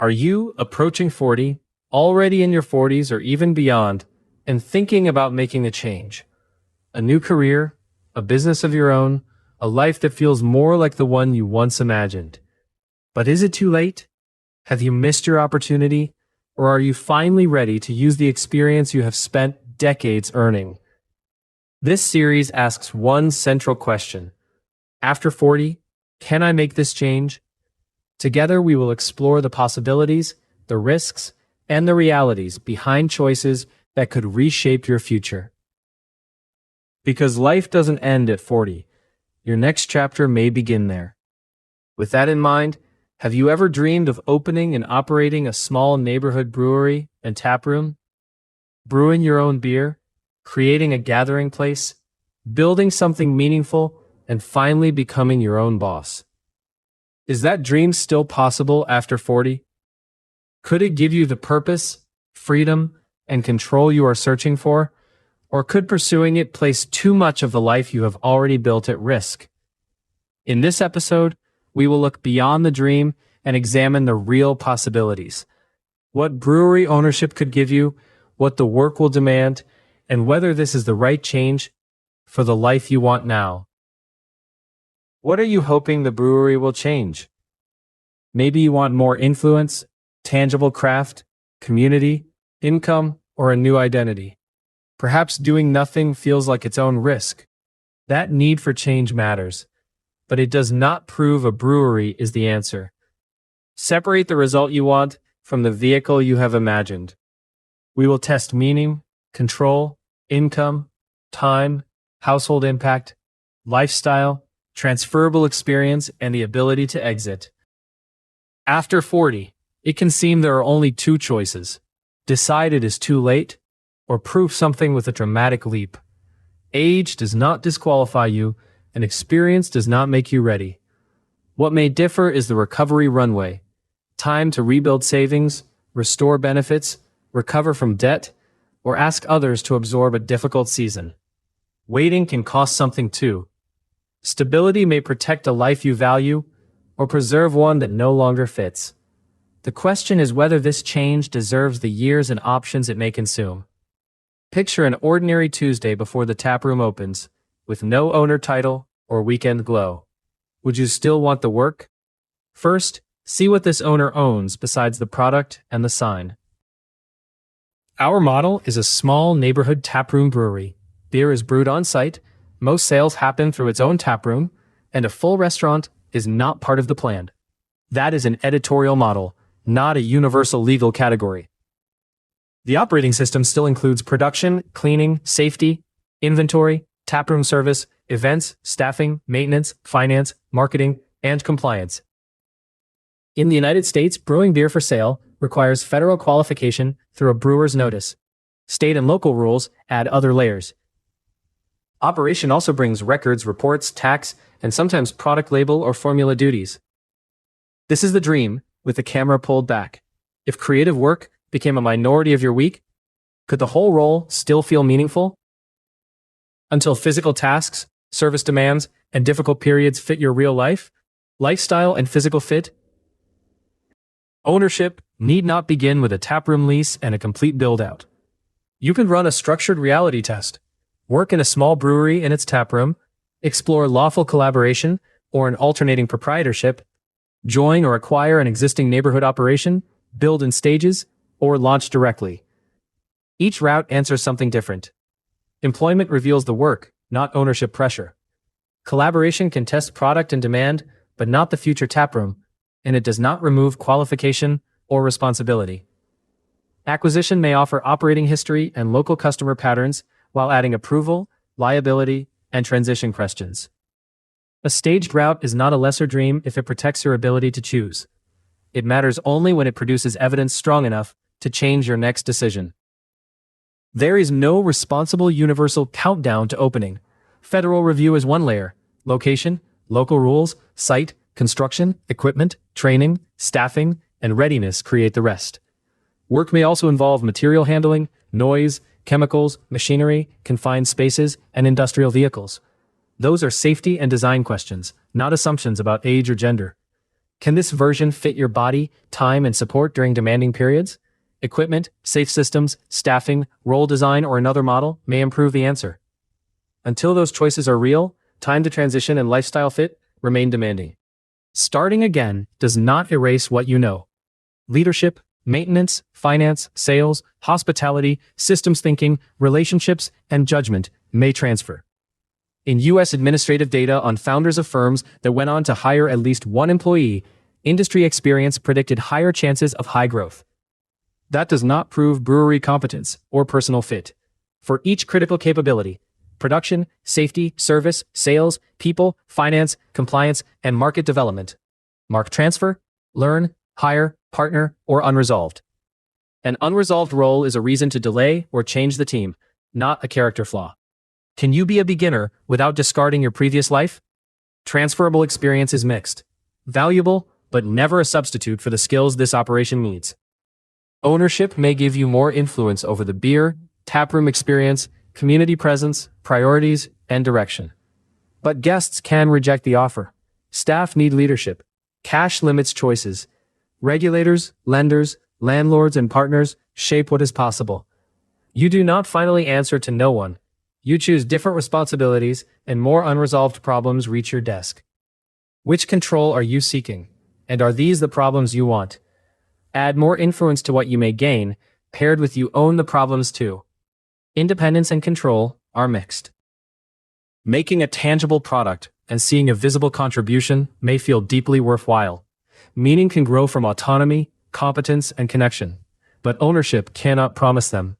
Are you approaching 40, already in your 40s or even beyond, and thinking about making a change? A new career, a business of your own, a life that feels more like the one you once imagined. But is it too late? Have you missed your opportunity? Or are you finally ready to use the experience you have spent decades earning? This series asks one central question. After 40, can I make this change? Together, we will explore the possibilities, the risks, and the realities behind choices that could reshape your future. Because life doesn't end at 40. Your next chapter may begin there. With that in mind, have you ever dreamed of opening and operating a small neighborhood brewery and taproom? Brewing your own beer, creating a gathering place, building something meaningful, and finally becoming your own boss? Is that dream still possible after 40? Could it give you the purpose, freedom, and control you are searching for? Or could pursuing it place too much of the life you have already built at risk? In this episode, we will look beyond the dream and examine the real possibilities. What brewery ownership could give you, what the work will demand, and whether this is the right change for the life you want now. What are you hoping the brewery will change? Maybe you want more influence, tangible craft, community, income, or a new identity. Perhaps doing nothing feels like its own risk. That need for change matters, but it does not prove a brewery is the answer. Separate the result you want from the vehicle you have imagined. We will test meaning, control, income, time, household impact, lifestyle, transferable experience, and the ability to exit. After 40, it can seem there are only two choices. Decide it is too late, or prove something with a dramatic leap. Age does not disqualify you, and experience does not make you ready. What may differ is the recovery runway. Time to rebuild savings, restore benefits, recover from debt, or ask others to absorb a difficult season. Waiting can cost something too. Stability may protect a life you value, or preserve one that no longer fits. The question is whether this change deserves the years and options it may consume. Picture an ordinary Tuesday before the taproom opens, with no owner title or weekend glow. Would you still want the work? First, see what this owner owns besides the product and the sign. Our model is a small neighborhood taproom brewery. Beer is brewed on site, most sales happen through its own taproom, and a full restaurant is not part of the plan. That is an editorial model, not a universal legal category. The operating system still includes production, cleaning, safety, inventory, taproom service, events, staffing, maintenance, finance, marketing, and compliance. In the United States, brewing beer for sale requires federal qualification through a brewer's notice. State and local rules add other layers. Operation also brings records, reports, tax, and sometimes product label or formula duties. This is the dream, with the camera pulled back. If creative work became a minority of your week, could the whole role still feel meaningful? Until physical tasks, service demands, and difficult periods fit your real life, lifestyle, and physical fit? Ownership need not begin with a taproom lease and a complete build-out. You can run a structured reality test, work in a small brewery in its taproom, explore lawful collaboration or an alternating proprietorship, join or acquire an existing neighborhood operation, build in stages, or launch directly. Each route answers something different. Employment reveals the work, not ownership pressure. Collaboration can test product and demand, but not the future taproom, and it does not remove qualification or responsibility. Acquisition may offer operating history and local customer patterns while adding approval, liability, and transition questions. A staged route is not a lesser dream if it protects your ability to choose. It matters only when it produces evidence strong enough to change your next decision. There is no responsible universal countdown to opening. Federal review is one layer. Location, local rules, site, construction, equipment, training, staffing, and readiness create the rest. Work may also involve material handling, noise, chemicals, machinery, confined spaces, and industrial vehicles. Those are safety and design questions, not assumptions about age or gender. Can this version fit your body, time, and support during demanding periods? Equipment, safe systems, staffing, role design, or another model may improve the answer. Until those choices are real, time to transition and lifestyle fit remain demanding. Starting again does not erase what you know. Leadership, maintenance, finance, sales, hospitality, systems thinking, relationships, and judgment may transfer. In U.S. administrative data on founders of firms that went on to hire at least one employee, industry experience predicted higher chances of high growth. That does not prove brewery competence or personal fit. For each critical capability, production, safety, service, sales, people, finance, compliance, and market development, mark transfer, learn, hire, partner, or unresolved. An unresolved role is a reason to delay or change the team, not a character flaw. Can you be a beginner without discarding your previous life? Transferable experience is mixed. Valuable, but never a substitute for the skills this operation needs. Ownership may give you more influence over the beer, taproom experience, community presence, priorities, and direction. But guests can reject the offer. Staff need leadership. Cash limits choices. Regulators, lenders, landlords, and partners shape what is possible. You do not finally answer to no one. You choose different responsibilities, and more unresolved problems reach your desk. Which control are you seeking? And are these the problems you want? Add more influence to what you may gain, paired with you own the problems too. Independence and control are mixed. Making a tangible product and seeing a visible contribution may feel deeply worthwhile. Meaning can grow from autonomy, competence, and connection, but ownership cannot promise them.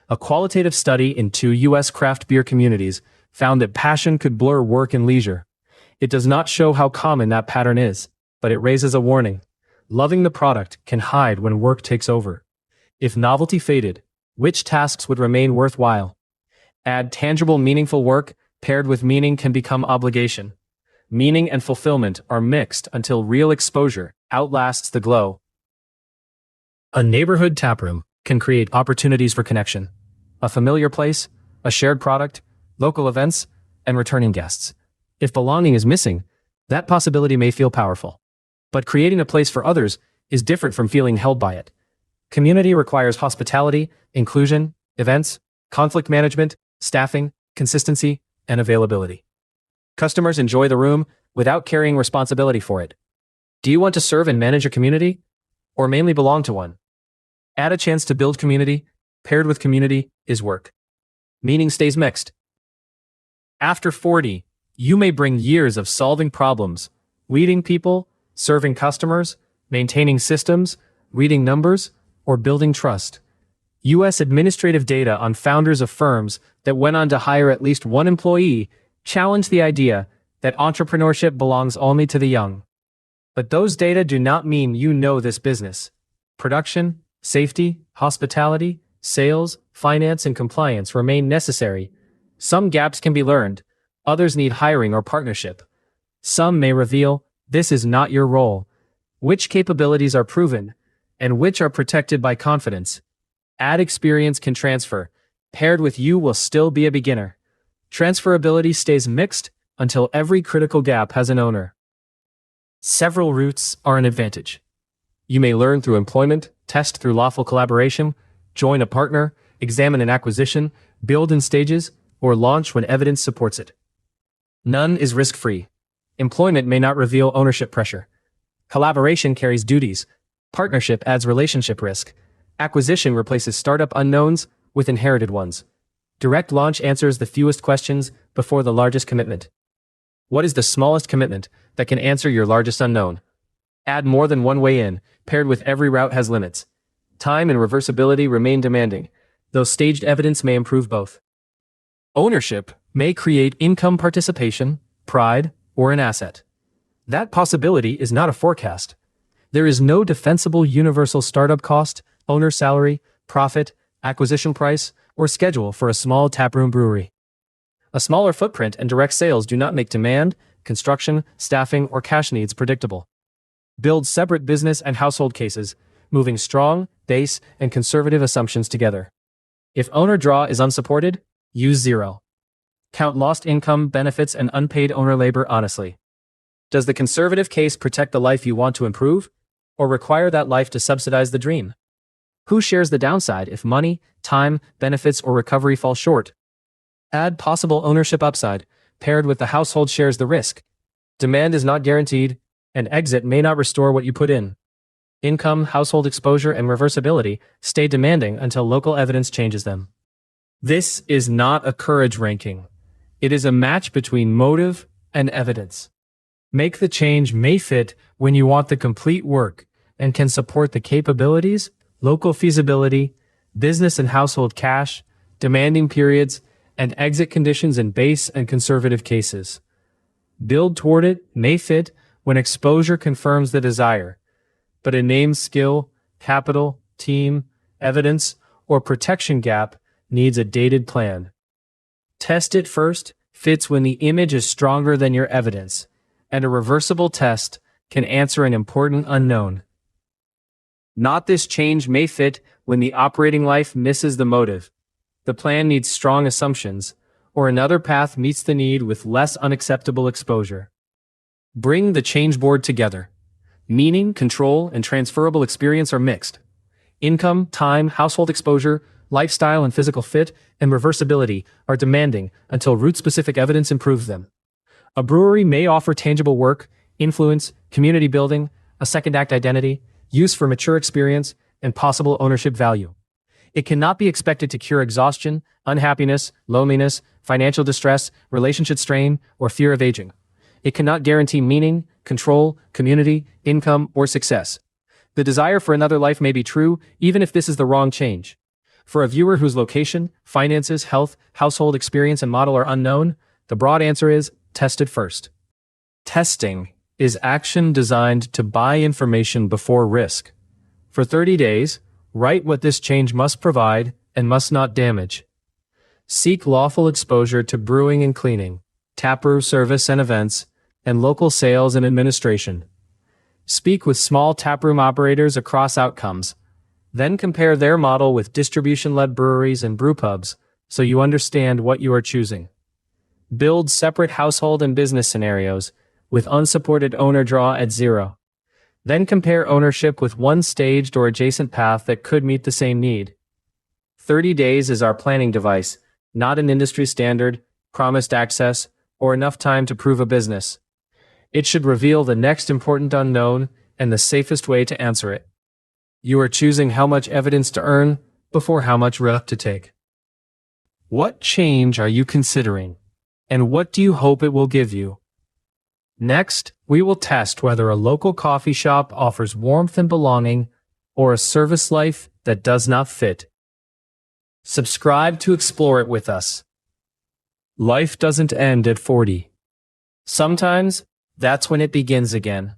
A qualitative study in 2 U.S. craft beer communities found that passion could blur work and leisure. It does not show how common that pattern is, but it raises a warning. Loving the product can hide when work takes over. If novelty faded, which tasks would remain worthwhile? Add tangible, meaningful work paired with meaning can become obligation. Meaning and fulfillment are mixed until real exposure outlasts the glow. A neighborhood taproom can create opportunities for connection. A familiar place, a shared product, local events, and returning guests. If belonging is missing, that possibility may feel powerful. But creating a place for others is different from feeling held by it. Community requires hospitality, inclusion, events, conflict management, staffing, consistency, and availability. Customers enjoy the room without carrying responsibility for it. Do you want to serve and manage a community, or mainly belong to one? Add a chance to build community, paired with community, is work. Meaning stays mixed. After 40, you may bring years of solving problems, leading people, serving customers, maintaining systems, reading numbers, or building trust. U.S. administrative data on founders of firms that went on to hire at least one employee challenge the idea that entrepreneurship belongs only to the young. But those data do not mean you know this business. Production, safety, hospitality, sales, finance, and compliance remain necessary. Some gaps can be learned, others need hiring or partnership. Some may reveal, this is not your role. Which capabilities are proven, and which are protected by confidence? Add experience can transfer. Paired with you will still be a beginner. Transferability stays mixed until every critical gap has an owner. Several routes are an advantage. You may learn through employment, test through lawful collaboration, join a partner, examine an acquisition, build in stages, or launch when evidence supports it. None is risk-free. Employment may not reveal ownership pressure. Collaboration carries duties. Partnership adds relationship risk. Acquisition replaces startup unknowns with inherited ones. Direct launch answers the fewest questions before the largest commitment. What is the smallest commitment that can answer your largest unknown? Add more than one way in, paired with every route has limits. Time and reversibility remain demanding, though staged evidence may improve both. Ownership may create income participation, pride, or an asset. That possibility is not a forecast. There is no defensible universal startup cost, owner salary, profit, acquisition price, or schedule for a small taproom brewery. A smaller footprint and direct sales do not make demand, construction, staffing, or cash needs predictable. Build separate business and household cases, moving strong, base, and conservative assumptions together. If owner draw is unsupported, use 0. Count lost income, benefits, and unpaid owner labor honestly. Does the conservative case protect the life you want to improve, or require that life to subsidize the dream? Who shares the downside if money, time, benefits, or recovery fall short? Add possible ownership upside, paired with the household shares the risk. Demand is not guaranteed, and exit may not restore what you put in. Income, household exposure, and reversibility stay demanding until local evidence changes them. This is not a courage ranking. It is a match between motive and evidence. Make the change may fit when you want the complete work and can support the capabilities, local feasibility, business and household cash, demanding periods, and exit conditions in base and conservative cases. Build toward it may fit when exposure confirms the desire, but a named skill, capital, team, evidence, or protection gap needs a dated plan. Test it first fits when the image is stronger than your evidence, and a reversible test can answer an important unknown. Not this change may fit when the operating life misses the motive. The plan needs strong assumptions, or another path meets the need with less unacceptable exposure. Bring the change board together. Meaning, control, and transferable experience are mixed. Income, time, household exposure, lifestyle and physical fit, and reversibility are demanding until root-specific evidence improves them. A brewery may offer tangible work, influence, community building, a second-act identity, use for mature experience, and possible ownership value. It cannot be expected to cure exhaustion, unhappiness, loneliness, financial distress, relationship strain, or fear of aging. It cannot guarantee meaning, control, community, income, or success. The desire for another life may be true, even if this is the wrong change. For a viewer whose location, finances, health, household experience, and model are unknown, the broad answer is test it first. Testing is action designed to buy information before risk. For 30 days, write what this change must provide and must not damage. Seek lawful exposure to brewing and cleaning, taproom service and events, and local sales and administration. Speak with small taproom operators across outcomes. Then compare their model with distribution-led breweries and brewpubs so you understand what you are choosing. Build separate household and business scenarios with unsupported owner draw at 0. Then compare ownership with one staged or adjacent path that could meet the same need. 30 days is our planning device, not an industry standard, promised access, or enough time to prove a business. It should reveal the next important unknown and the safest way to answer it. You are choosing how much evidence to earn before how much risk to take. What change are you considering, and what do you hope it will give you? Next, we will test whether a local coffee shop offers warmth and belonging or a service life that does not fit. Subscribe to explore it with us. Life doesn't end at 40. Sometimes, that's when it begins again.